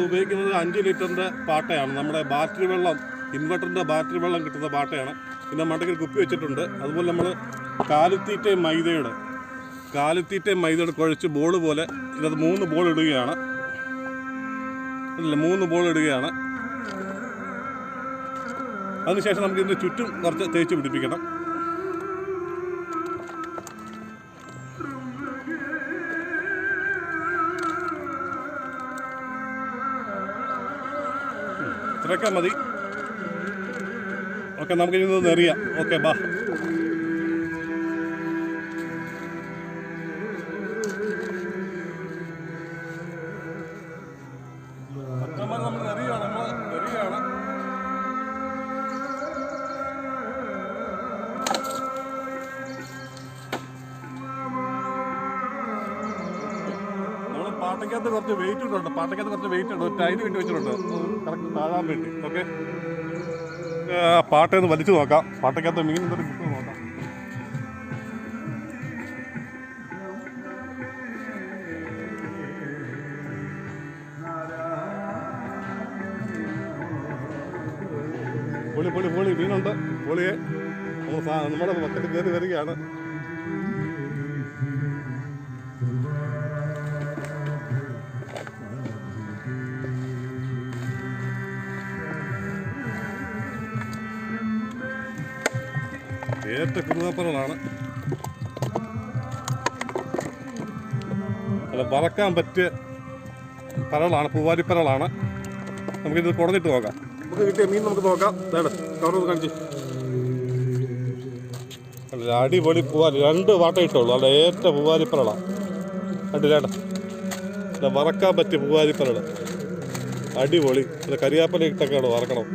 ഉപയോഗിക്കുന്നത് 5 ലിറ്ററിൻ്റെ പാട്ടയാണ്. നമ്മുടെ ബാറ്ററി വെള്ളം, ഇൻവെർട്ടറിൻ്റെ ബാറ്ററി വെള്ളം കിട്ടുന്ന പാട്ടയാണ്. പിന്നെ മണ്ടയ്ക്ക് കുപ്പി വെച്ചിട്ടുണ്ട്. അതുപോലെ നമ്മൾ കാലിത്തീറ്റയും മൈദയുടെ കുഴച്ച് ബോൾ പോലെ ഇതിനകത്ത് 3 ബോൾ ഇടുകയാണ്. 3 ബോൾ ഇടുകയാണ്. അതിനുശേഷം നമുക്ക് ഇതിൻ്റെ ചുറ്റും കുറച്ച് തേച്ച് പിടിപ്പിക്കണം. ഇത്രയൊക്കെ മതി. ഓക്കെ, നമുക്ക് ഇന്ന് എറിയാം. ഓക്കെ, ബാ. നമ്മൾ എറിയാണ്. പാട്ടയ്ക്കകത്ത് കുറച്ച് വെയിറ്റ് ഉണ്ട്. ടൈന് വേണ്ടി വെച്ചിട്ടുണ്ട്, കറക്റ്റ് താഴാൻ വേണ്ടി. ഓക്കെ, പാട്ടയൊന്ന് വലിച്ചു നോക്കാം. പാട്ടയ്ക്കകത്ത് മീൻ എന്തൊരു കിട്ടുമെന്ന് നോക്കാം. പൊളി മീനുണ്ട്. പൊളിയെ നമ്മുടെ ബക്കറ്റ് കയറി വരികയാണ്. ഏറ്റവും കുറുവാപ്പറകളാണ്. അല്ല, വറക്കാൻ പറ്റിയ പരളാണ്, പൂവാലിപ്പരളാണ്. നമുക്കിത് കുടഞ്ഞിട്ട് നോക്കാം. നമുക്ക് കിട്ടിയ മീൻ നമുക്ക് നോക്കാം. കവർ കാണിച്ച്. അല്ല, അടിപൊളി പൂവാലി. 2 വാട്ട ഇട്ടുള്ളൂ. അല്ല, ഏറ്റവും പൂവാലിപ്പരളാണ്. അല്ല, വറക്കാൻ പറ്റിയ പൂവാലിപ്പരൾ. അടിപൊളി. അല്ല, കരിയാപ്പല ഇട്ടൊക്കെയാണ് വറക്കണം.